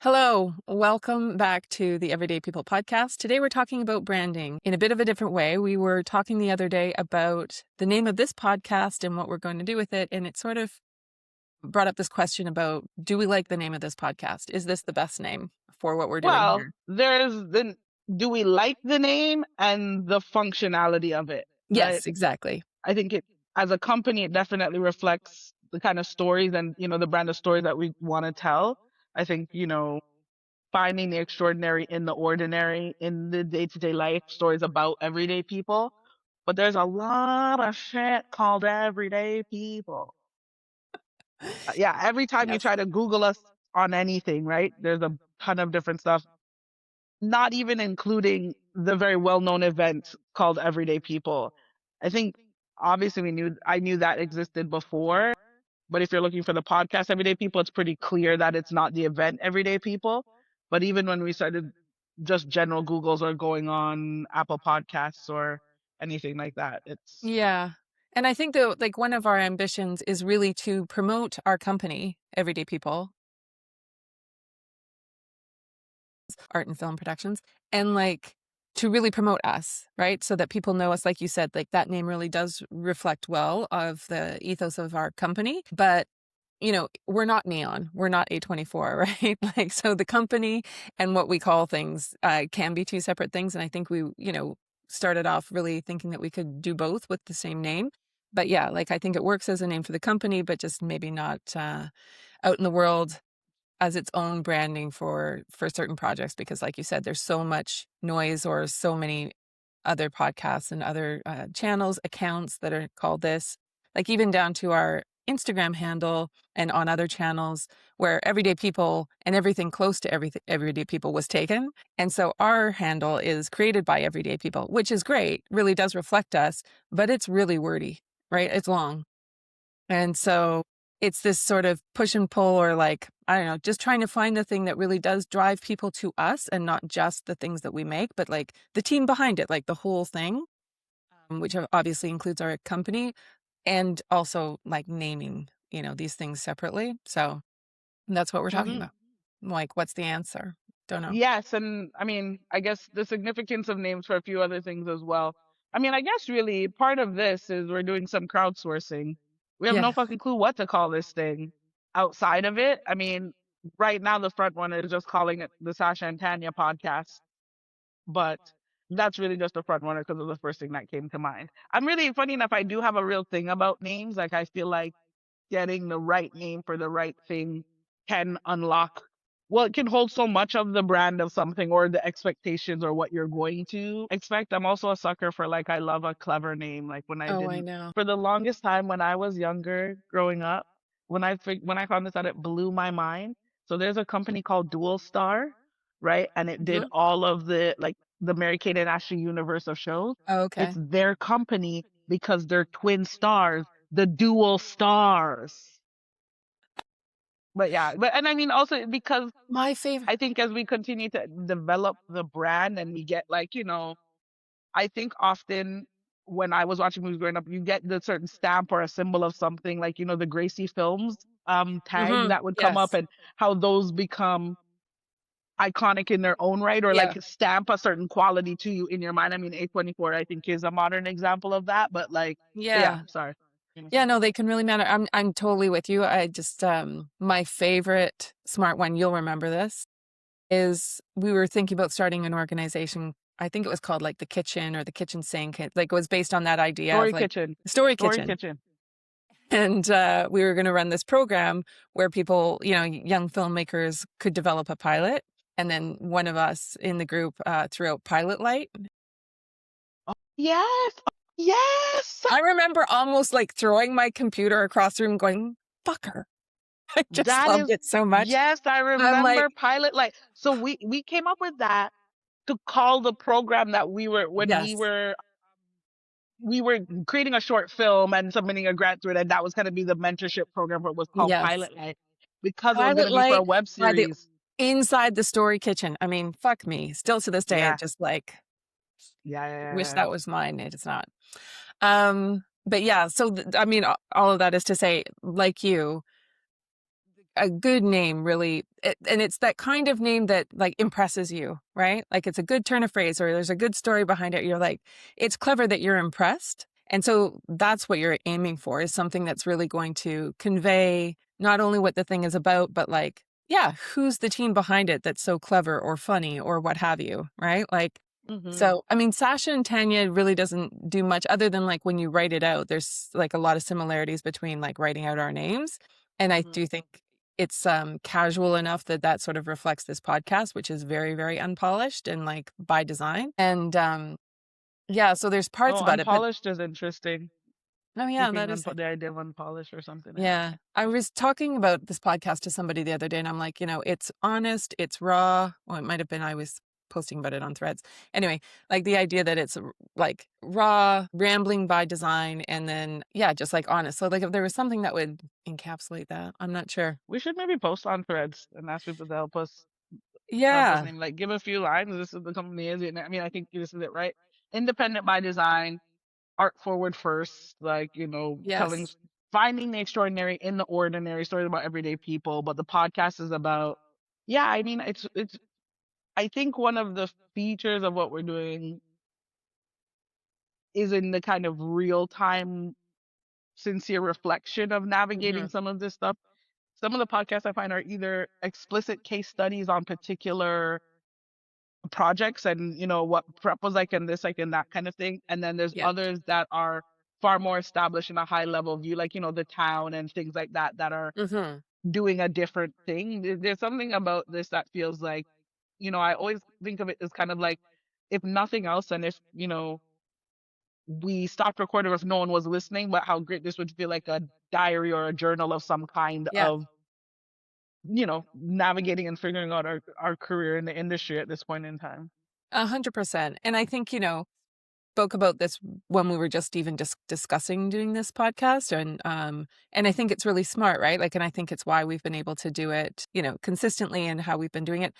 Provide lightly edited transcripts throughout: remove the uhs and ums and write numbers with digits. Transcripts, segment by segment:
Hello, welcome back to the Everyday People podcast. Today we're talking about branding in a bit of a different way. We were talking the other day about the name of this podcast and what we're going to do with it. And it sort of brought up this question about, do we like the name of this podcast? Is this the best name for what we're doing Well, here? there's the do we like the name and the functionality of it, right? Yes, exactly. I think it as a company, it definitely reflects the kind of stories and the brand of stories that we want to tell. I think, finding the extraordinary in the ordinary in the day-to-day life stories about everyday people. But there's a lot of shit called everyday people. Yeah, every time you Yes. try to Google us on anything, right? There's a ton of different stuff, not even including the very well-known event called Everyday People. I think obviously I knew that existed before, but if you're looking for the podcast Everyday People, it's pretty clear that it's not the event Everyday People. But even when we started just general Googles or going on Apple Podcasts or anything like that, it's Yeah. And I think that like one of our ambitions is really to promote our company, Everyday People, art and film productions, and like to really promote us, right? So that people know us, like you said, like that name really does reflect well of the ethos of our company. But we're not Neon, we're not A24, right? Like, so the company and what we call things can be two separate things. And I think we, started off really thinking that we could do both with the same name. But yeah, like I think it works as a name for the company, but just maybe not out in the world as its own branding for certain projects, because like you said, there's so much noise or so many other podcasts and other channels, accounts that are called this, like even down to our Instagram handle and on other channels where everyday people and everything close to everyday people was taken. And so our handle is created by everyday people, which is great, really does reflect us, but it's really wordy, right? It's long. And so it's this sort of push and pull, or like, I don't know, just trying to find the thing that really does drive people to us and not just the things that we make, but like the team behind it, like the whole thing, which obviously includes our company, and also like naming, these things separately. So that's what we're talking Mhm. about. Like, what's the answer? Don't know. Yes, and I mean, I guess the significance of names for a few other things as well. I mean, I guess really part of this is we're doing some crowdsourcing. We have no Yeah. fucking clue what to call this thing outside of it. I mean, right now the front one is just calling it the Sasha and Tanya podcast, but that's really just a front runner because of the first thing that came to mind. I'm really funny enough, I do have a real thing about names. Like I feel like getting the right name for the right thing can unlock, well, it can hold so much of the brand of something or the expectations or what you're going to expect. I'm also a sucker for, like, I love a clever name. Like when I Oh, I didn't, know. for the longest time when I was younger growing up, when I found this out, it blew my mind. So there's a company called Dual Star, right? And it did Mhm. all of the, like, the Mary Kate and Ashley universe of shows. Oh, It's okay. their company because they're twin stars, the Dual Stars. But yeah, but and I mean also because My favorite. I think as we continue to develop the brand and we get, like, I think often when I was watching movies growing up, you get the certain stamp or a symbol of something, like, the Gracie Films tag Hmm. that would come up, Yes. and how those become iconic in their own right, or Yeah. like stamp a certain quality to you in your mind. I mean, A24 I think is a modern example of that, but like, but yeah, Yeah. sorry. Yeah, no, they can really matter. I'm totally with you. I just my favorite smart one, you'll remember this, is we were thinking about starting an organization. I think it was called like the Kitchen or the Kitchen Sink. Like it was based on that idea of Story like Kitchen. Story Story Kitchen. Kitchen. And we were going to run this program where people, young filmmakers could develop a pilot. And then one of us in the group threw out Pilot Light. Yes. Yes. I remember almost like throwing my computer across the room going, fucker. I just That loved is, it so much. yes, I I'm like, remember Pilot Light. So we came up with that to call the program that we were when yes, we were creating a short film and submitting a grant to it, and that was going to be the mentorship program. It was called yes. Pilot Light because it was going Pilot to be for a Light web by the series. inside the Story Kitchen. I mean, fuck me. Still to this day, I Yeah, just like yeah, yeah, yeah, wish yeah. that was mine. It is not. But yeah, so I mean, all of that is to say, like you, a good name really, and it's that kind of name that like impresses you, right? Like it's a good turn of phrase or there's a good story behind it. You're like, it's clever that you're impressed. And so that's what you're aiming for, is something that's really going to convey not only what the thing is about, but like, yeah, who's the team behind it that's so clever or funny or what have you, right? Like, Mm-hmm. so, I mean, Sasha and Tanya really doesn't do much other than like when you write it out, there's like a lot of similarities between like writing out our names. And I Mm-hmm. do think it's casual enough that that sort of reflects this podcast, which is very, very unpolished and like by design. And yeah, so there's parts Oh, about it, but unpolished is interesting. oh yeah, Keeping that is the idea of unpolished or something. I like yeah. it. I was talking about this podcast to somebody the other day, and I'm like, it's honest, it's raw. Well, it might have been I was posting about it on Threads. Anyway, like the idea that it's like raw, rambling by design, and then, yeah, just like honest. So, like, if there was something that would encapsulate that, I'm not sure. We should maybe post on Threads and ask people to help us Yeah. name, like, give a few lines. This is the company is it? I mean, I think this is it, right? Independent by design, art forward first, like, telling, Yes. finding the extraordinary in the ordinary, stories about everyday people. But the podcast is about, yeah, I mean, I think one of the features of what we're doing is in the kind of real time, sincere reflection of navigating Hmm. some of this stuff. Some of the podcasts I find are either explicit case studies on particular projects and what prep was like and this like and that kind of thing, and then there's Yeah. others that are far more established in a high level view, like the town and things like that, that are Hmm. doing a different thing. There's something about this that feels like, I always think of it as kind of like, if nothing else, and if we stopped recording if no one was listening, but how great this would feel, like a diary or a journal of some kind Yeah. of navigating and figuring out our career in the industry at this point in time. 100%. And I think, spoke about this when we were just even discussing doing this podcast, and I think it's really smart, right? Like, and I think it's why we've been able to do it, consistently, and how we've been doing it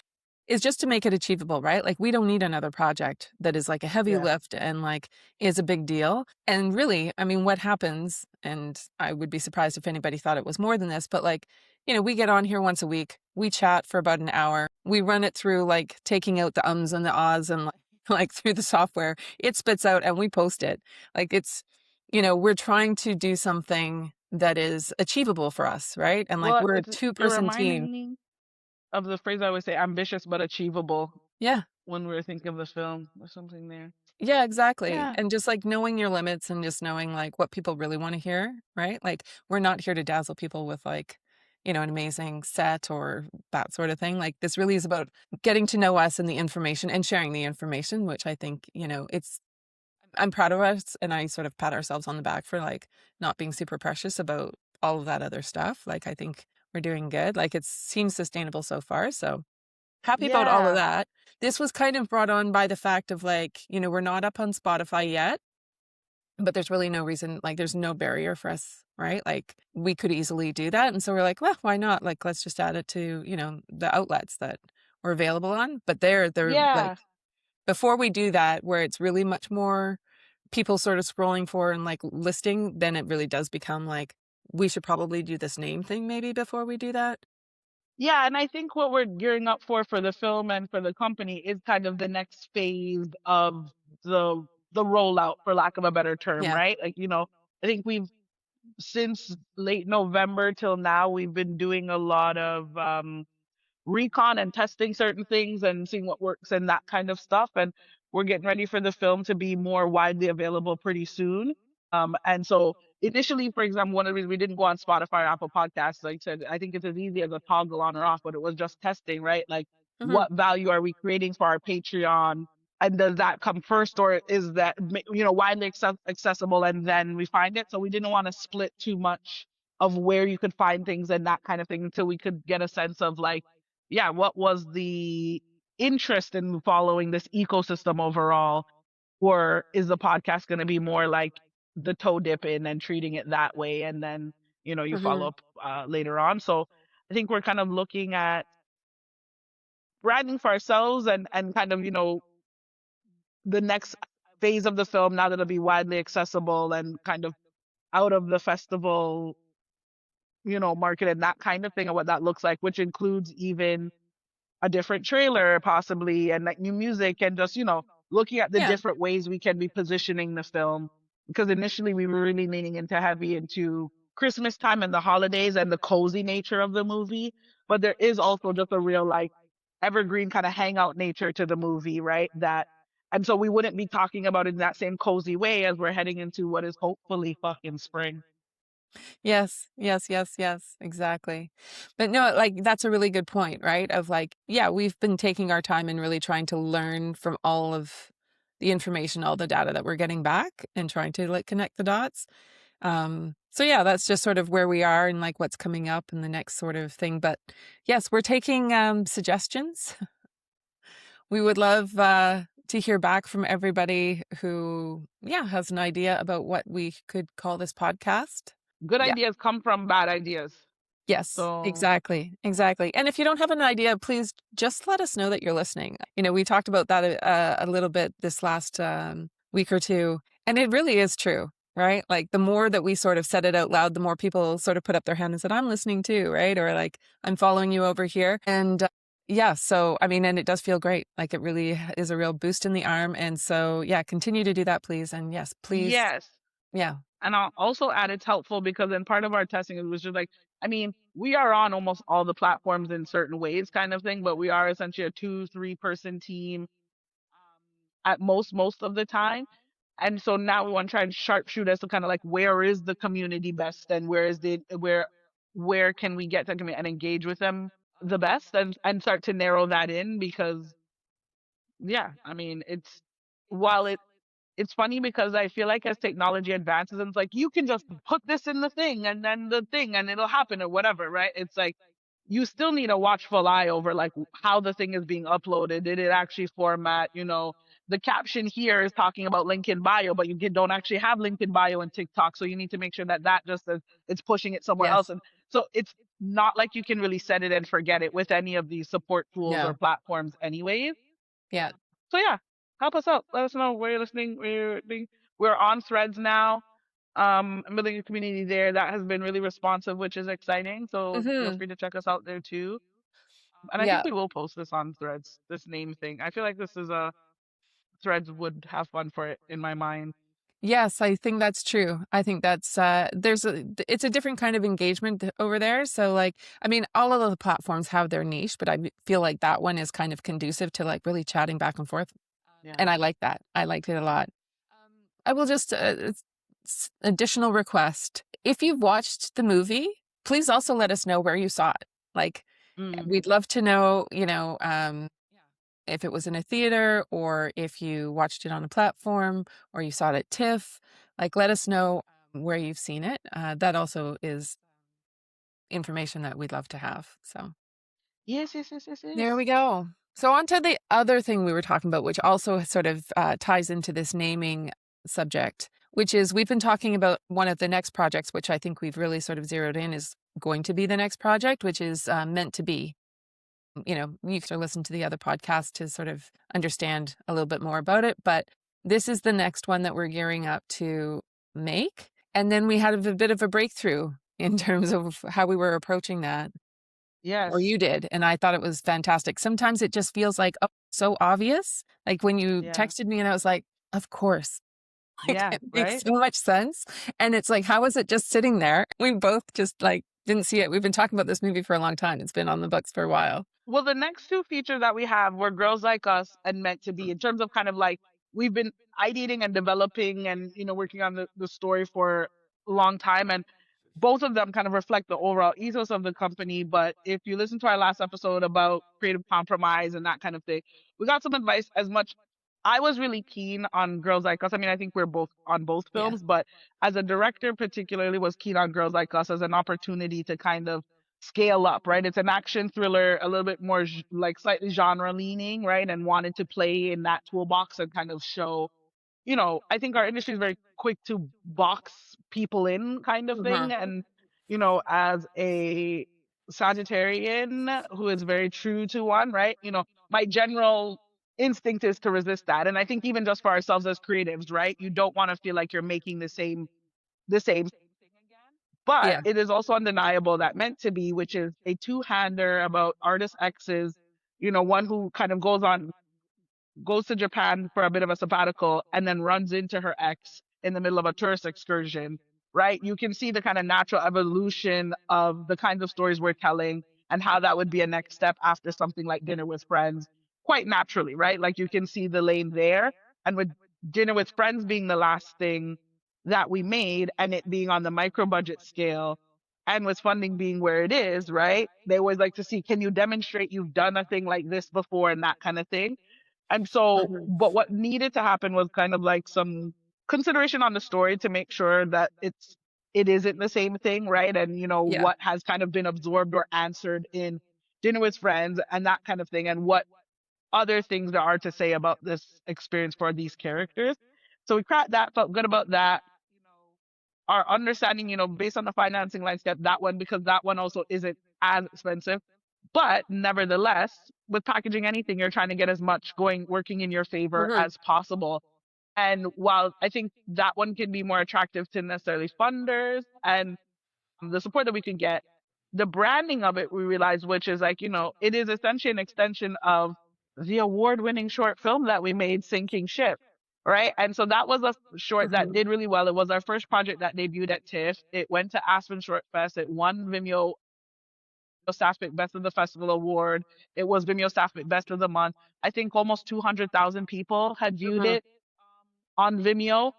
is just to make it achievable, right? Like, we don't need another project that is like a heavy Yeah. lift and like is a big deal. And really, I mean, what happens, and I would be surprised if anybody thought it was more than this, but like, we get on here once a week, we chat for about an hour, we run it through like taking out the ums and the ahs and like through the software, it spits out and we post it. Like it's, we're trying to do something that is achievable for us, right? And like Well, we're a you're two-person team. reminding me of the phrase I always say, ambitious but achievable, Yeah. when we're thinking of the film or something there. Yeah, exactly. Yeah. And just like knowing your limits and just knowing like what people really want to hear, right? Like we're not here to dazzle people with like, an amazing set or that sort of thing. Like this really is about getting to know us and the information and sharing the information, which I think, I'm proud of us, and I sort of pat ourselves on the back for like not being super precious about all of that other stuff. Like I think we're doing good. Like it seems sustainable so far. So happy about all of Yeah. that. This was kind of brought on by the fact of like, we're not up on Spotify yet, but there's really no reason, like there's no barrier for us, right? Like we could easily do that. And so we're like, well, why not? Like let's just add it to, the outlets that we're available on. But they're like Yeah. before we do that, where it's really much more people sort of scrolling for and like listing, then it really does become like we should probably do this name thing maybe before we do that. Yeah, and I think what we're gearing up for the film and for the company is kind of the next phase of the rollout, for lack of a better term, Yeah. right? Like, I think we've, since late November till now, we've been doing a lot of recon and testing certain things and seeing what works and that kind of stuff. And we're getting ready for the film to be more widely available pretty soon. And so initially, for example, one of the reasons we didn't go on Spotify or Apple Podcasts, like I said, I think it's as easy as a toggle on or off, but it was just testing, right? Like, Hmm. what value are we creating for our Patreon? And does that come first, or is that, widely accessible and then we find it? So we didn't want to split too much of where you could find things and that kind of thing until we could get a sense of like, yeah, what was the interest in following this ecosystem overall? Or is the podcast going to be more like the toe dip in and treating it that way? And then, you follow Hmm. up later on. So I think we're kind of looking at branding for ourselves and kind of, the next phase of the film, now that it'll be widely accessible and kind of out of the festival marketed, that kind of thing, and what that looks like, which includes even a different trailer possibly, and like new music, and just looking at the Yeah. different ways we can be positioning the film, because initially we were really leaning into heavy into Christmas time and the holidays and the cozy nature of the movie, but there is also just a real like evergreen kind of hangout nature to the movie, right? That And so we wouldn't be talking about it in that same cozy way as we're heading into what is hopefully fucking spring. Yes, yes, yes, yes, exactly. But no, like that's a really good point, right? Of like, yeah, we've been taking our time and really trying to learn from all of the information, all the data that we're getting back and trying to like connect the dots. So yeah, that's just sort of where we are and like what's coming up and the next sort of thing. But yes, we're taking suggestions. We would love to hear back from everybody who, yeah, has an idea about what we could call this podcast. Good Yeah. ideas come from bad ideas. Yes, So exactly, exactly. And if you don't have an idea, please just let us know that you're listening. We talked about that a little bit this last week or two, and it really is true, right? Like the more that we sort of said it out loud, the more people sort of put up their hand and said, "I'm listening too," right? Or like, "I'm following you over here." And yeah, so I mean, and it does feel great. Like it really is a real boost in the arm. And so yeah, continue to do that, please. And yes, please, yes. yeah. And I'll also add it's helpful because in part of our testing it was just like, I mean, we are on almost all the platforms in certain ways kind of thing, but we are essentially a 2-3 person team at most of the time. And so now we want to try and sharpshoot as to kind of like where is the community best, and where can we get to community and engage with them the best, and start to narrow that in, because yeah, I mean, while it's funny because I feel like as technology advances, and it's like you can just put this in the thing and then the thing and it'll happen or whatever, right? It's like you still need a watchful eye over like how the thing is being uploaded. Did it actually format? The caption here is talking about link in bio, but don't actually have link in bio in TikTok, so you need to make sure that just says it's pushing it somewhere else. Yes. And so it's not like you can really set it and forget it with any of these support tools or No. platforms, anyways. Yeah. So yeah, help us out. Let us know where you're listening. We're on Threads now. I'm building a community there that has been really responsive, which is exciting. So feel Hmm. free to check us out there too. And I think Yeah. we will post this on Threads. This name thing. I feel like this is a Threads would have fun for it in my mind. Yes, I think that's true. I think that's it's a different kind of engagement over there. So like, I mean, all of the platforms have their niche, but feel like that one is kind of conducive to like really chatting back and forth. Yeah. And I like that. I liked it a lot. I will just additional request. If you've watched the movie, please also let us know where you saw it. Like Mm. we'd love to know, if it was in a theater or if you watched it on a platform or you saw it at TIFF, like let us know where you've seen it. That also is information that we'd love to have. So Yes, yes, yes, yes, there yes. we go. So on to the other thing we were talking about, which also sort of ties into this naming subject, which is we've been talking about one of the next projects, which I think we've really sort of zeroed in is going to be the next project, which is Meant to Be. You can listen to the other podcast to sort of understand a little bit more about it. But this is the next one that we're gearing up to make. And then we had a bit of a breakthrough in terms of how we were approaching that, or Yes. you did. And I thought it was fantastic. Sometimes it just feels like, oh, so obvious. Like when you Yeah. texted me and I was like, of course. Like Yeah. it makes Right. so much sense. And it's like, how is it just sitting there? We both just like didn't see it. We've been talking about this movie for a long time. It's been on the books for a while. Well, the next two features that we have were Girls Like Us and Meant to Be, in terms of kind of like we've been ideating and developing and working on the story for a long time, and both of them kind of reflect the overall ethos of the company. But if you listen to our last episode about creative compromise and that kind of thing, we got some advice. As much I was really keen on Girls Like Us. I mean, I think we're both on both Yeah. films, but as a director particularly was keen on Girls Like Us as an opportunity to kind of scale up, right? It's an action thriller, a little bit more like slightly genre leaning, right? And wanted to play in that toolbox and kind of show, I think our industry is very quick to box people in kind of Uh-huh. thing. And, as a Sagittarian who is very true to one, right? My general instinct is to resist that. And I think even just for ourselves as creatives, right? You don't want to feel like you're making the same thing again. But Yeah. it is also undeniable that Meant to Be, which is a two-hander about artist X's, one who kind of goes to Japan for a bit of a sabbatical and then runs into her ex in the middle of a tourist excursion, right? You can see the kind of natural evolution of the kinds of stories we're telling and how that would be a next step after something like Dinner with Friends, quite naturally, right? Like you can see the lane there. And with Dinner with Friends being the last thing that we made and it being on the micro budget scale, and with funding being where it is, right? They always like to see, can you demonstrate you've done a thing like this before and that kind of thing. And so, Hmm. but what needed to happen was kind of like some consideration on the story to make sure that it isn't the same thing, right? And Yeah. what has kind of been absorbed or answered in Dinner with Friends and that kind of thing, and what other things there are to say about this experience for these characters. So we cracked that, felt good about that. Our understanding, based on the financing landscape, that one, because that one also isn't as expensive. But nevertheless, with packaging anything, you're trying to get as much working in your favor Hmm. as possible. And while I think that one can be more attractive to necessarily funders and the support that we can get, the branding of it, we realize, which is like, it is essentially an extension of the award-winning short film that we made, Sinking Ship. Right. And so that was a short that Hmm. did really well. It was our first project that debuted at TIFF. It went to Aspen Short Fest. It won Vimeo Staff Pick Best of the Festival Award. It was Vimeo Staff Pick Best of the Month. I think almost 200,000 people had viewed Hmm. it on Vimeo.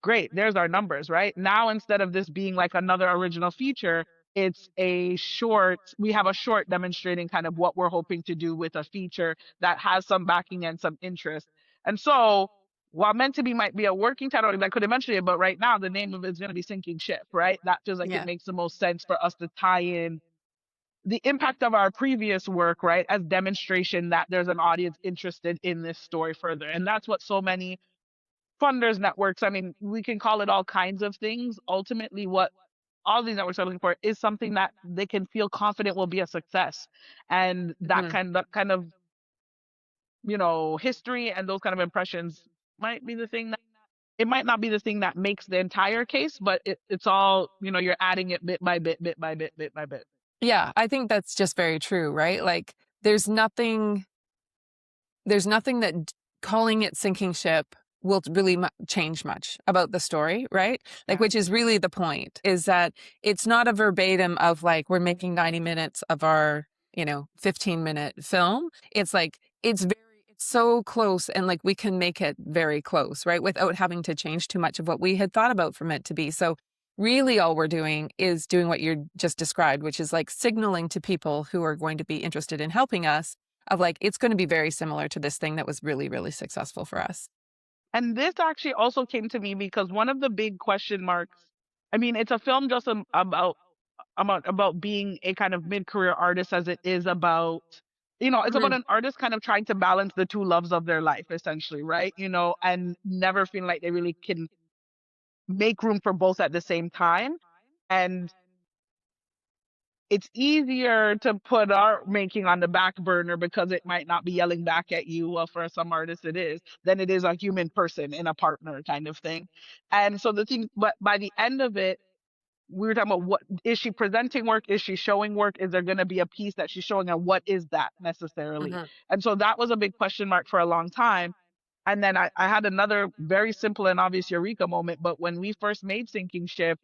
Great, there's our numbers, right? Now, instead of this being like another original feature, it's a short. We have a short demonstrating kind of what we're hoping to do with a feature that has some backing and some interest. And so, while Meant to Be might be a working title that could eventually, but right now the name of it is going to be Sinking Ship, right? That feels like it Yeah. makes the most sense for us to tie in the impact of our previous work, right, as demonstration that there's an audience interested in this story further. And that's what so many funders, networks, I mean, we can call it all kinds of things. Ultimately, what all these networks are looking for is something that they can feel confident will be a success. And Hmm. that kind of, history and those kind of impressions might be the thing that it might not be the thing that makes the entire case, but it's all, you're adding it bit by bit, bit by bit, bit by bit. Yeah. I think that's just very true, right? Like there's nothing that calling it Sinking Ship will really change much about the story, right? Like, Yeah. which is really the point, is that it's not a verbatim of like, we're making 90 minutes of our, 15-minute film. It's like, it's so close and like we can make it very close, right? Without having to change too much of what we had thought about for Meant to Be. So really all we're doing is doing what you just described, which is like signaling to people who are going to be interested in helping us of like, it's going to be very similar to this thing that was really, really successful for us. And this actually also came to me because one of the big question marks, I mean, it's a film just about being a kind of mid-career artist as it is about, it's about Mhm. an artist kind of trying to balance the two loves of their life, essentially, right? And never feeling like they really can make room for both at the same time. And it's easier to put art making on the back burner because it might not be yelling back at you. Well, for some artists it is, than it is a human person in a partner kind of thing. And so the thing, but by the end of it, we were talking about, what is she presenting work? Is she showing work? Is there going to be a piece that she's showing? And what is that necessarily? Mhm. And so that was a big question mark for a long time. And then I had another very simple and obvious eureka moment. But when we first made Sinking Ship,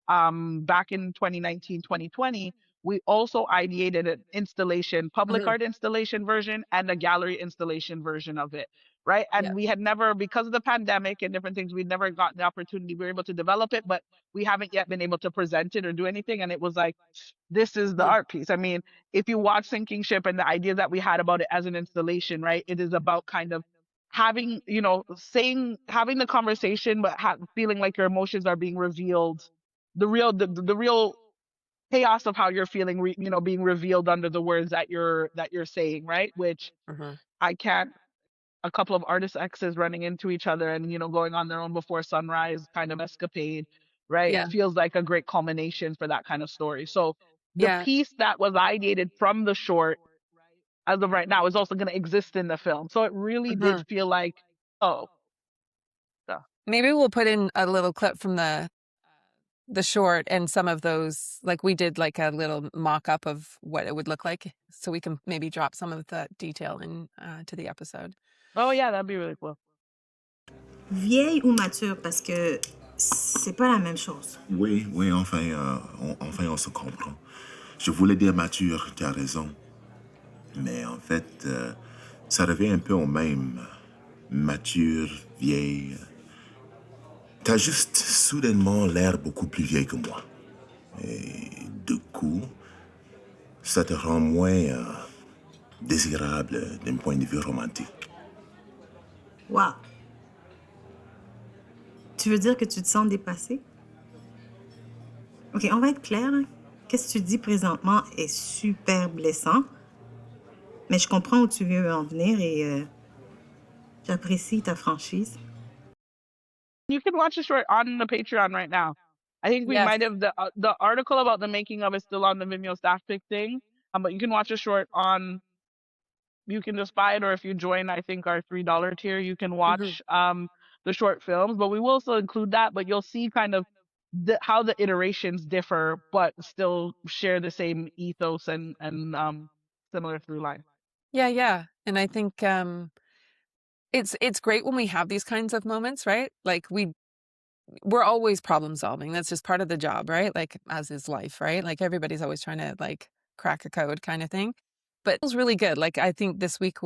back in 2019, 2020, we also ideated an installation, public Mhm. art installation version and a gallery installation version of it. Right. Yeah. And we had never, because of the pandemic and different things, we'd never gotten the opportunity. We were able to develop it, but we haven't yet been able to present it or do anything. And it was like, this is the Mhm. art piece. I mean, if you watch Sinking Ship and the idea that we had about it as an installation, right, it is about kind of having, having the conversation, but feeling like your emotions are being revealed, the real chaos of how you're feeling, being revealed under the words that you're saying, right? Which Mhm. I can't. A couple of artist exes running into each other and going on their own before sunrise kind of escapade, right? Yeah. Feels like a great culmination for that kind of story. So the Yeah. piece that was ideated from the short, as of right now, is also going to exist in the film. So it really did Mhm. feel like, oh, so Maybe we'll put in a little clip from the the short and some of those, like we did like a little mock-up of what it would look like, so we can maybe drop some of that detail in to the episode. Oh yeah, that'd be really cool. Vieille ou mature, parce que c'est pas la même chose. Oui, oui, enfin, on se comprend. Je voulais dire mature, tu as raison. Mais en fait, ça revient un peu au même. Mature, vieille. T'as juste soudainement l'air beaucoup plus vieille que moi. Et du coup, ça te rend moins désirable d'un point de vue romantique. Wow. Tu veux dire que tu te sens dépassé? OK, on va être clair. Hein. Qu'est-ce que tu dis présentement est super blessant. Mais je comprends où tu veux en venir et j'apprécie ta franchise. You can watch the short on the Patreon right now. I think we Yes. might have the article about the making of it still on the Vimeo staff pick thing. But you can watch the short on. You can just buy it, or if you join, I think our $3 tier, you can watch the short films. But we will still include that. But you'll see kind of how the iterations differ, but still share the same ethos and similar through line. Yeah. And I think it's great when we have these kinds of moments, right? Like we're always problem solving. That's just part of the job, right? Like as is life, right? Like everybody's always trying to like crack a code kind of thing. But it was really good. Like I think this week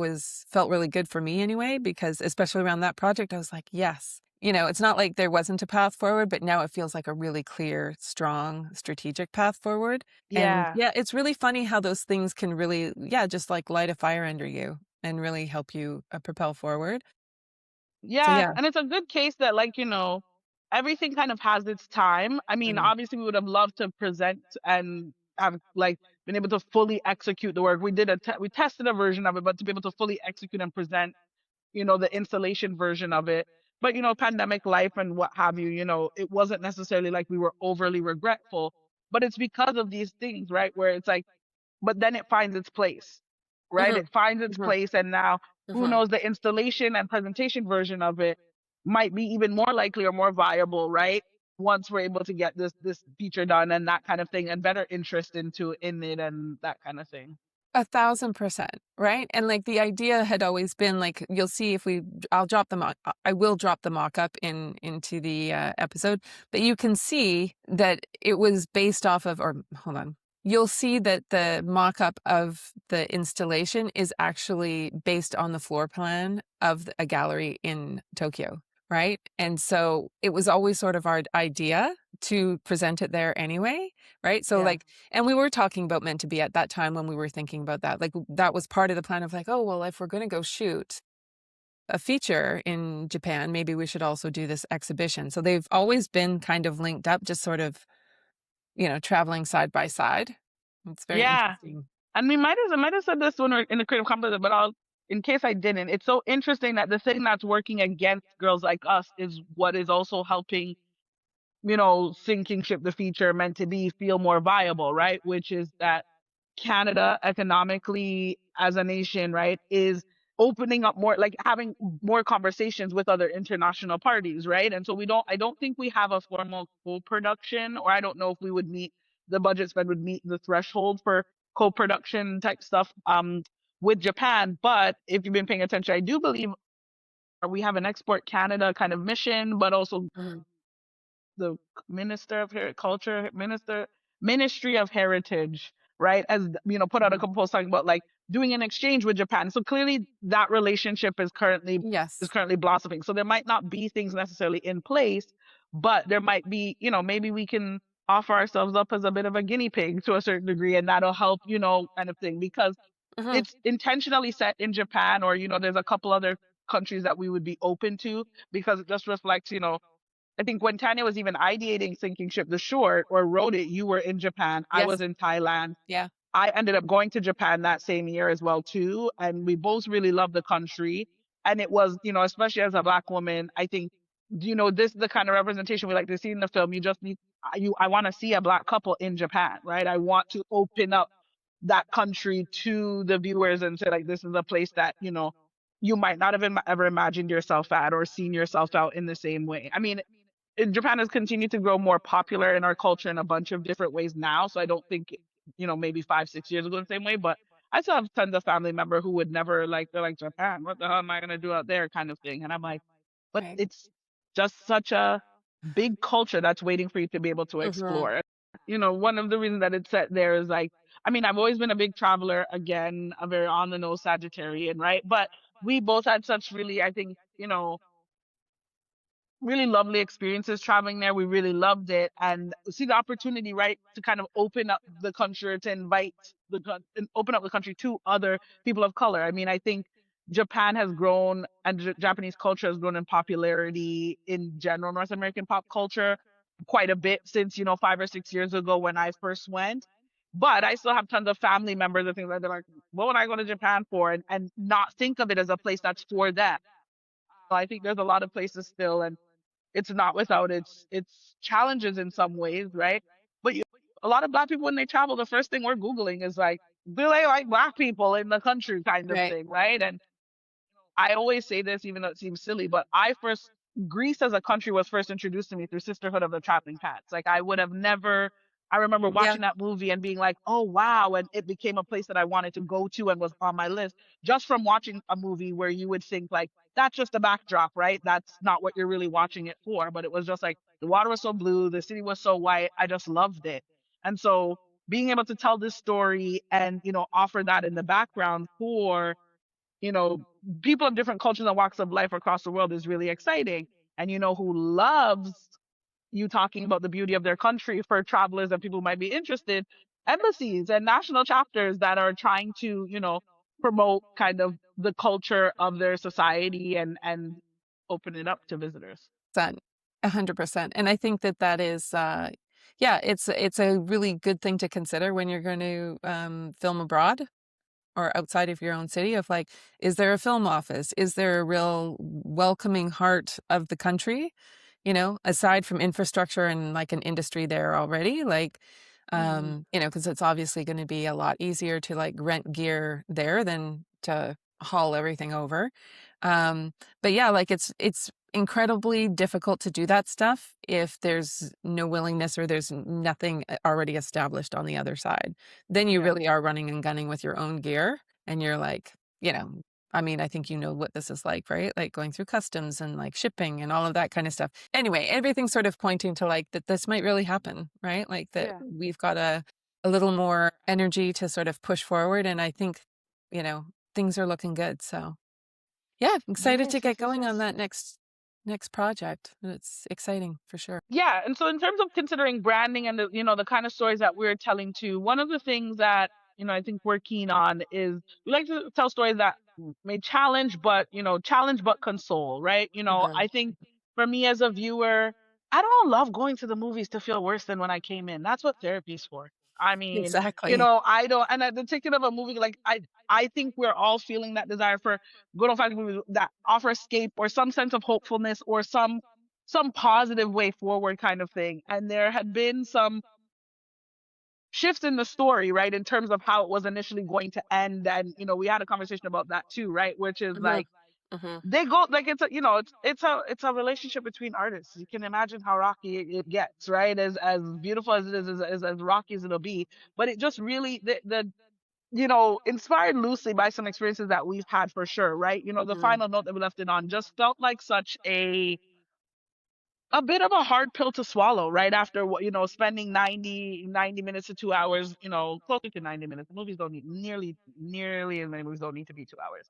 felt really good for me anyway, because especially around that project, I was like, yes. You know, it's not like there wasn't a path forward, but now it feels like a really clear, strong, strategic path forward. And Yeah. it's really funny how those things can really, just like light a fire under you and really help you propel forward. Yeah, yeah. and it's a good case that, like, everything kind of has its time. I mean, Mhm. obviously, we would have loved to present and have like been able to fully execute the work. We did we tested a version of it, but to be able to fully execute and present, the installation version of it. But pandemic life and what have you, it wasn't necessarily like we were overly regretful, but it's because of these things, right? Where it's like, but then it finds its place, right? Mhm. It finds its Mhm. place, and now who Mhm. knows, the installation and presentation version of it might be even more likely or more viable, right? Once we're able to get this feature done and that kind of thing, and better interest in it and that kind of thing. 1,000%, right? And like the idea had always been like you'll see if I'll drop the mock. I will drop the mock-up into the episode, but you can see that it was based off of. Or hold on, you'll see that the mock-up of the installation is actually based on the floor plan of a gallery in Tokyo, right? And so it was always sort of our idea to present it there anyway, right? So Yeah. like, and we were talking about Meant to Be at that time when we were thinking about that. Like that was part of the plan of like, oh, well, if we're going to go shoot a feature in Japan, maybe we should also do this exhibition. So they've always been kind of linked up, just sort of, traveling side by side. It's very Yeah. interesting. And we might have said this one in the creative competition, but in case I didn't, it's so interesting that the thing that's working against Girls Like Us is what is also helping, Sinking Ship, the feature Meant to Be, feel more viable, right? Which is that Canada economically as a nation, right, is opening up more, like having more conversations with other international parties, right? And so I don't think we have a formal co-production, or I don't know if we would meet the budget spend would meet the threshold for co-production type stuff with Japan. But if you've been paying attention, I do believe we have an Export Canada kind of mission, but also the Ministry of Heritage, right? As put out a couple posts talking about like doing an exchange with Japan. So clearly that relationship is currently Yes. blossoming. So there might not be things necessarily in place, but there might be, maybe we can offer ourselves up as a bit of a guinea pig to a certain degree, and that'll help, kind of thing, because Mhm. it's intentionally set in Japan, or there's a couple other countries that we would be open to, because it just reflects, I think when Tanya was even ideating Sinking Ship, the short, or wrote it, you were in Japan. I Yes. was in Thailand. Yeah. I ended up going to Japan that same year as well too, and we both really loved the country. And it was, especially as a Black woman, I think, this is the kind of representation we like to see in the film. You just need I want to see a Black couple in Japan, right? I want to open up that country to the viewers and say like, this is a place that you might not have ever imagined yourself at or seen yourself out in the same way. I mean, Japan has continued to grow more popular in our culture in a bunch of different ways now. So I don't think, maybe 5, 6 years ago the same way, but I still have tons of family member who would never like, they're like, Japan, what the hell am I gonna do out there kind of thing. And I'm like, but Right. it's just such a big culture that's waiting for you to be able to Mhm. explore. One of the reasons that it's set there is like, I mean, I've always been a big traveler, again, a very on the nose Sagittarian, right? But we both had such really, I think, really lovely experiences traveling there. We really loved it, and see the opportunity, right, to kind of open up the country, to invite and open up the country to other people of color. I mean, I think Japan has grown, and Japanese culture has grown in popularity in general, North American pop culture, quite a bit since 5 or 6 years ago when I first went. But I still have tons of family members and things like that. Like, what would I go to Japan for? And not think of it as a place that's for them. So I think there's a lot of places still, and it's not without its challenges in some ways, right? But a lot of Black people, when they travel, the first thing we're Googling is like, do they like Black people in the country kind of Right. thing, right? And I always say this, even though it seems silly, but Greece as a country was first introduced to me through Sisterhood of the Traveling Pants. Like, I would have never, I remember Yeah. watching that movie and being like, oh, wow. And it became a place that I wanted to go to and was on my list just from watching a movie where you would think, like, that's just a backdrop, right? That's not what you're really watching it for. But it was just like the water was so blue, the city was so white. I just loved it. And so being able to tell this story and, offer that in the background for, you know, people of different cultures and walks of life across the world is really exciting. And who loves you talking about the beauty of their country for travelers and people who might be interested, embassies and national chapters that are trying to, promote kind of the culture of their society and open it up to visitors. 100%. And I think that is, yeah, it's a really good thing to consider when you're going to film abroad or outside of your own city, of like, is there a film office? Is there a real welcoming heart of the country? Aside from infrastructure and like an industry there already, like, because it's obviously going to be a lot easier to like rent gear there than to haul everything over. But yeah, like it's incredibly difficult to do that stuff if there's no willingness or there's nothing already established on the other side. Then you Yeah. really are running and gunning with your own gear, and you're like, I mean, I think what this is like, right? Like going through customs and like shipping and all of that kind of stuff. Anyway, everything's sort of pointing to like that this might really happen, right? Like that Yeah. we've got a little more energy to sort of push forward, and I think, things are looking good. So yeah, I'm excited Yes, to yes, get yes, going on yes. that next project. It's exciting for sure. Yeah, and so in terms of considering branding and the kind of stories that we're telling too, one of the things that I think we're keen on is we like to tell stories that may challenge but console, right? Mhm. I think for me as a viewer, I don't love going to the movies to feel worse than when I came in. That's what therapy's for. I mean, Exactly. I don't, and at the ticket of a movie, like I think we're all feeling that desire for good old fashioned movies that offer escape or some sense of hopefulness or some positive way forward kind of thing. And there had been some shifts in the story, right, in terms of how it was initially going to end. And, we had a conversation about that too, right? Which is Mhm. like Mhm. they go like it's a relationship between artists. You can imagine how rocky it gets, right? As beautiful as it is, as rocky as it'll be. But it just really the inspired loosely by some experiences that we've had for sure, right? The Mhm. final note that we left it on just felt like such a bit of a hard pill to swallow right after what spending 90 minutes to 2 hours, closer to 90 minutes. Movies don't need nearly as many movies don't need to be 2 hours,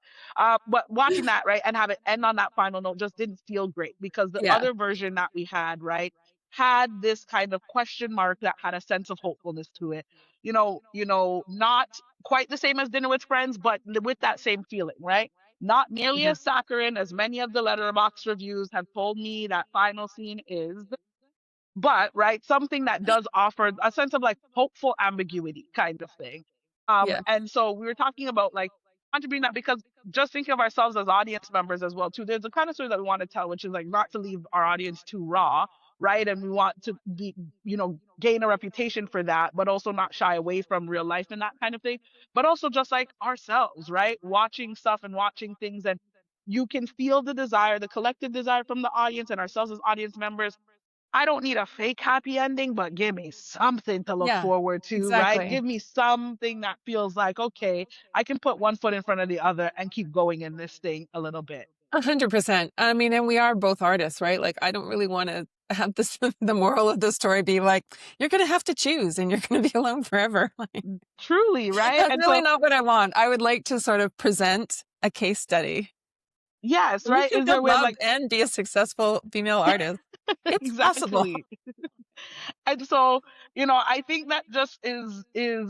but watching that, right, and have it end on that final note just didn't feel great because the Yeah. other version that we had, right, had this kind of question mark that had a sense of hopefulness to it. Not quite the same as Dinner with Friends, but with that same feeling, right? Not nearly Mhm. as saccharine as many of the letterbox reviews have told me that final scene is, but right, something that does offer a sense of like hopeful ambiguity kind of thing. Yeah. And so we were talking about like want to bring that because just thinking of ourselves as audience members as well too. There's a kind of story that we want to tell, which is like not to leave our audience too raw, right? And we want to be, gain a reputation for that, but also not shy away from real life and that kind of thing. But also just like ourselves, right? Watching stuff and watching things, and you can feel the desire, the collective desire from the audience and ourselves as audience members I don't need a fake happy ending, but give me something to look Yeah, forward to, right? exactly. Give me something that feels like, okay, I can put one foot in front of the other and keep going in this thing a little bit. 100%. I mean, and we are both artists, right? Like, I don't really want to have this, the moral of the story be like, you're going to have to choose and you're going to be alone forever. Like, Truly, right? that's And really so, not what I want. I would like to sort of present a case study. yes, You right? can Is there feel a way of love like, and be a successful female artist. It's possible. exactly. And so, I think that just is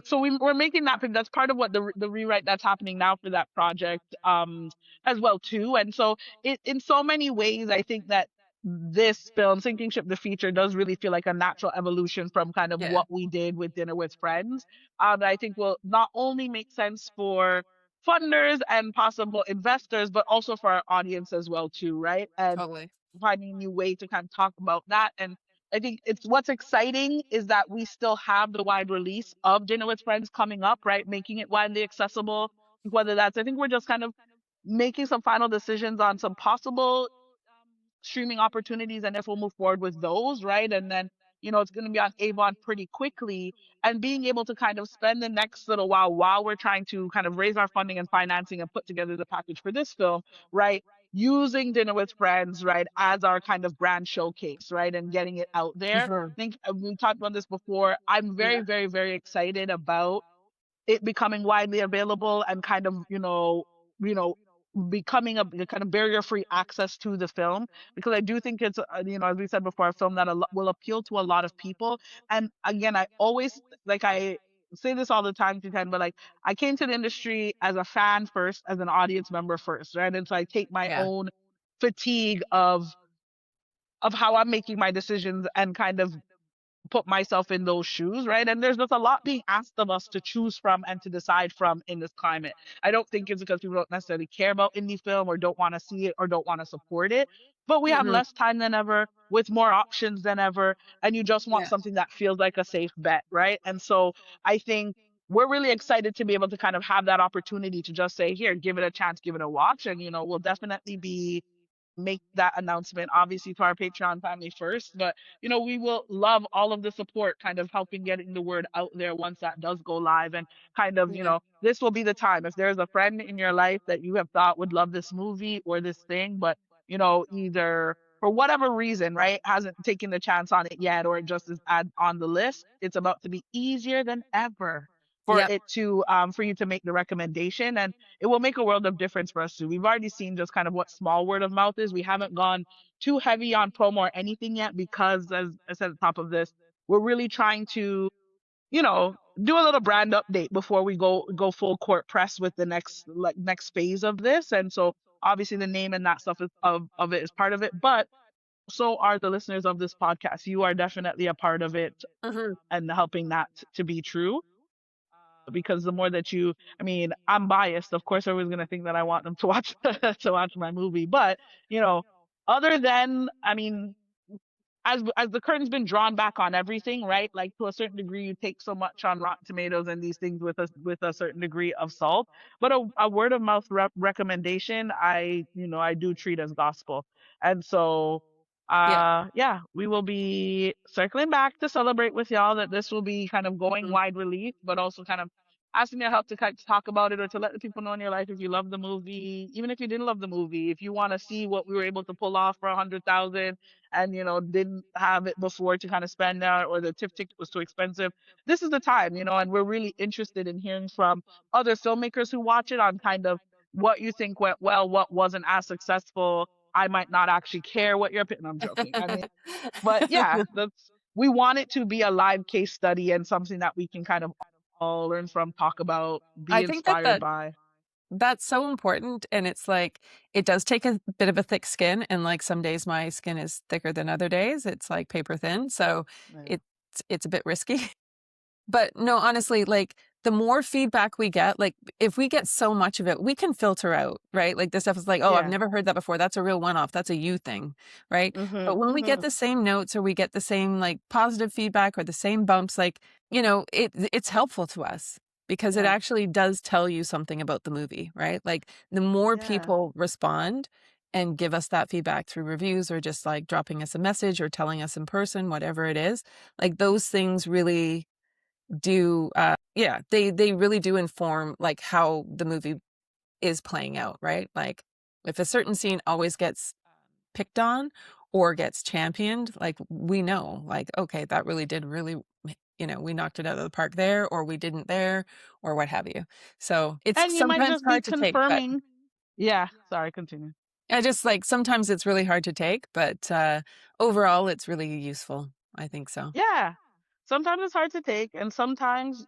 so we're making that, that's part of what the rewrite that's happening now for that project, as well too. And so it, in so many ways, I think that this film, Sinking Ship the feature, does really feel like a natural evolution from kind of Yeah, what we did with Dinner with Friends. That I think will not only make sense for funders and possible investors, but also for our audience as well too, right? And totally. finding a new way to kind of talk about that. And I think it's what's exciting is that we still have the wide release of Dinner with Friends coming up, right? Making it widely accessible. Whether that's, I think we're just kind of making some final decisions on some possible streaming opportunities, and if we'll move forward with those, right? And then, it's going to be on Avon pretty quickly, and being able to kind of spend the next little while we're trying to kind of raise our funding and financing and put together the package for this film, right? Using Dinner with Friends, right, as our kind of brand showcase, right, and getting it out there. Mhm. I think we talked about this before. I'm very, Yeah. very, very excited about it becoming widely available and kind of, you know, becoming a kind of barrier-free access to the film, because I do think it's, as we said before, a film that will appeal to a lot of people. And again, I always, like, I say this all the time to Ken, but like, I came to the industry as a fan first, as an audience member first, right? And so I take my Yeah. own fatigue of how I'm making my decisions and kind of put myself in those shoes, right? And there's just a lot being asked of us to choose from and to decide from in this climate. I don't think it's because people don't necessarily care about indie film or don't want to see it or don't want to support it, but we have Mhm. less time than ever with more options than ever, and you just want Yeah. something that feels like a safe bet, right? And so I think we're really excited to be able to kind of have that opportunity to just say, here, give it a chance, give it a watch, and we'll definitely be make that announcement obviously to our Patreon family first, but we will love all of the support kind of helping getting the word out there once that does go live. And kind of, Yeah. this will be the time, if there's a friend in your life that you have thought would love this movie or this thing, but either for whatever reason, right, hasn't taken the chance on it yet, or it just is on the list, it's about to be easier than ever for Yep. it to for you to make the recommendation. And it will make a world of difference for us too. We've already seen just kind of what small word of mouth is. We haven't gone too heavy on promo or anything yet, because as I said at the top of this, we're really trying to, do a little brand update before we go full court press with the next phase of this. And so obviously the name and that stuff of it is part of it, but so are the listeners of this podcast. You are definitely a part of it Mhm. and helping that to be true, because the more that I mean, I'm biased. Of course, everyone's going to think that I want them to watch, to watch my movie. But, other than, I mean, as the curtain's been drawn back on everything, right? Like, to a certain degree, you take so much on Rotten Tomatoes and these things with a certain degree of salt. But a word of mouth recommendation, I do treat as gospel. And so, Yeah. yeah, we will be circling back to celebrate with y'all that this will be kind of going Mhm. wide release, but also kind of asking your help to kind of talk about it, or to let the people know in your life, if you love the movie, even if you didn't love the movie, if you want to see what we were able to pull off for 100,000 and didn't have it before to kind of spend out, or the tip ticket was too expensive, this is the time. And we're really interested in hearing from other filmmakers who watch it on kind of what you think went well, what wasn't as successful. I might not actually care what your opinion. I'm joking. I mean, but yeah, we want it to be a live case study and something that we can kind of all learn from, talk about, be I think that inspired by. that's so important. And it's like, it does take a bit of a thick skin. And like, some days my skin is thicker than other days. It's like paper thin. So Yeah. it's a bit risky. But no, honestly, like, the more feedback we get, like, if we get so much of it, we can filter out, right? Like, this stuff is like, oh, I've Yeah. never heard that before. That's a real one-off. That's a you thing, right? Mm-hmm, But when we get mm-hmm. the same notes, or we get the same like positive feedback or the same bumps, like, it's helpful to us, because it Yeah. actually does tell you something about the movie, right? Like, the more Yeah. people respond and give us that feedback through reviews or just like dropping us a message or telling us in person, whatever it is. Like those things really do, they really do inform like how the movie is playing out, right? Like if a certain scene always gets picked on or gets championed, like we know, like, okay, that really did really, we knocked it out of the park there, or we didn't there, or what have you. So it's And you might sometimes just be hard to take, but confirming. Yeah, sorry, continue. I just like sometimes it's really hard to take, but overall it's really useful. I think so. Yeah. Sometimes it's hard to take, and sometimes,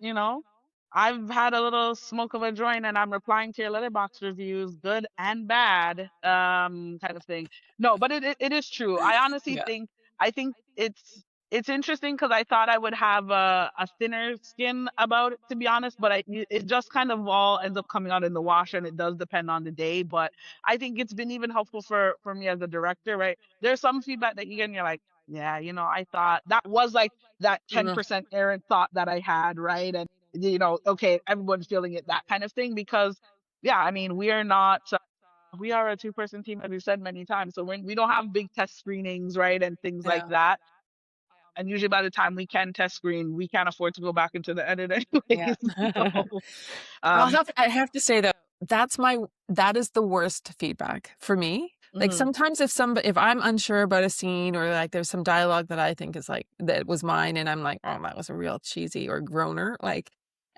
I've had a little smoke of a joint and I'm replying to your letterbox reviews, good and bad, kind of thing. No, but it is true. I honestly Yeah. think I think it's interesting because I thought I would have a thinner skin about it, to be honest, but it just kind of all ends up coming out in the wash, and it does depend on the day. But I think it's been even helpful for me as a director, right? There's some feedback that you get and you're like, yeah, I thought that was like that Mhm. 10% errant thought that I had, right? And okay, everyone's feeling it, that kind of thing. Because, yeah, I mean, we are a two-person team, as we've said many times. So we don't have big test screenings, right? And things like Yeah. that. And usually by the time we can test screen, we can't afford to go back into the edit Yeah. anyways. So, um, I have to say though, that is the worst feedback for me. Like mhm, sometimes if I'm unsure about a scene or like there's some dialogue that I think is like that was mine and I'm like, oh, that was a real cheesy or groaner, like,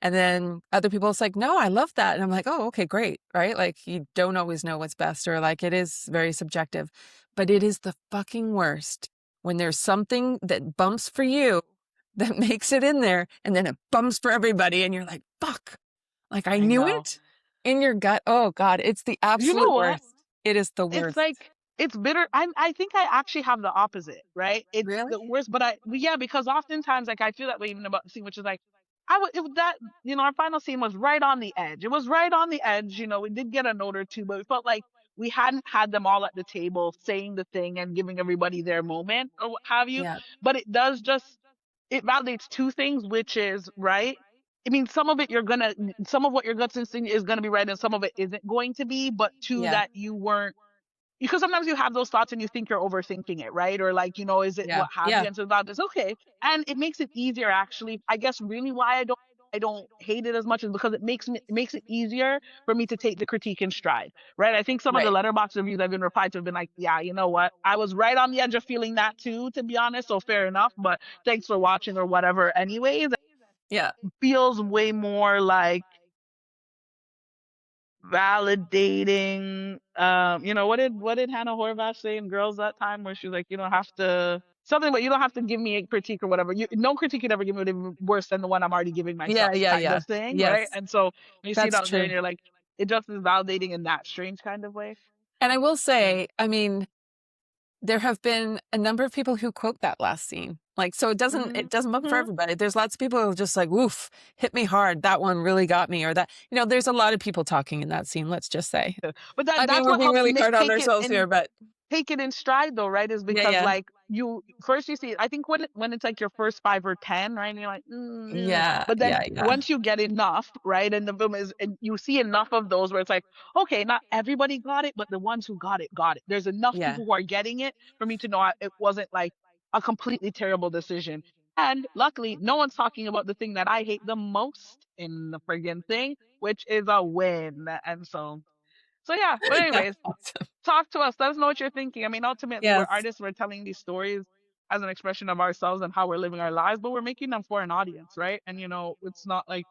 and then other people it's like, no, I love that. And I'm like, oh, okay, great. Right. Like you don't always know what's best, or like it is very subjective, but it is the fucking worst when there's something that bumps for you that makes it in there and then it bumps for everybody and you're like, fuck. Like I I knew know. it in your gut. Oh God, it's the You know absolute what? worst. It is the It's worst. like it's bitter. I think I actually have the opposite, right? It's Really? the worst, but yeah, because oftentimes like I feel that way even about the scene, which is like I would it, was that our final scene was right on the edge. It was right on the edge. We did get a note or two, but we felt like we hadn't had them all at the table saying the thing and giving everybody their moment or what have you. Yeah. But it validates two things, which is right. I mean, some of what your gut instinct is gonna be right, and some of it isn't going to be. But two, Yeah. that you weren't, because sometimes you have those thoughts and you think you're overthinking it, right? Or like, is it Yeah. what have Yeah. you? And so that is okay. And it makes it easier actually. I guess really why I don't hate it as much is because it makes it easier for me to take the critique in stride. Right. I think some of the Right. letterbox reviews I've been replied to have been like, yeah, you know what? I was right on the edge of feeling that too, to be honest. So fair enough. But thanks for watching or whatever. Anyways, it Yeah. feels way more like validating. What did Hannah Horvath say in Girls that time, where she's like, you don't have to something, but you don't have to give me a critique or whatever. No critique could ever give me worse than the one I'm already giving Yeah. myself, Yeah. kind Yeah. of thing, right? Yes, And so when you see it that's out there true. and you're like, it just is validating in that strange kind of way. And I will Yeah. say, I mean, there have been a number of people who quote that last scene. Like, so it doesn't Hmm. bump for everybody. There's lots of people who are just like, woof, hit me hard. That one really got me, or that, there's a lot of people talking in that scene, let's just say. But I mean, that's we're what being helps really hard on take it ourselves in here, but take it in stride though, right? Is yeah, because yeah. like you first you see it, I think when it's like your first 5 or 10, right? And you're like, Yeah, but then yeah, yeah. once you get enough, right? And the film is, and you see enough of those where it's like, okay, not everybody got it, but the ones who got it. There's enough Yeah. people who are getting it for me to know it wasn't like a completely terrible decision. And luckily, no one's talking about the thing that I hate the most in the friggin' thing, which is a win. And so yeah. But Yeah. anyways, Awesome. talk to us. Let us know what you're thinking. I mean, ultimately, we're Yes. artists. We're telling these stories as an expression of ourselves and how we're living our lives, but we're making them for an audience, right? And it's not like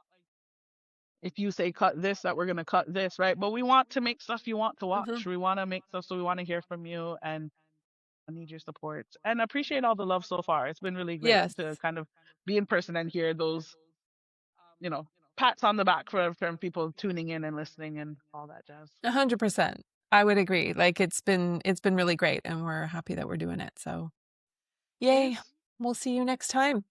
if you say cut this, that we're gonna cut this, right? But we want to make stuff you want to Hmm. watch. We want to make stuff, so we want to hear from you, and I need your support and appreciate all the love so far. It's been really great Yes. to kind of be in person and hear those, you know, pats on the back from people tuning in and listening and all that jazz. 100%. I would agree. Like it's been really great and we're happy that we're doing it. So yay. Yes. We'll see you next time.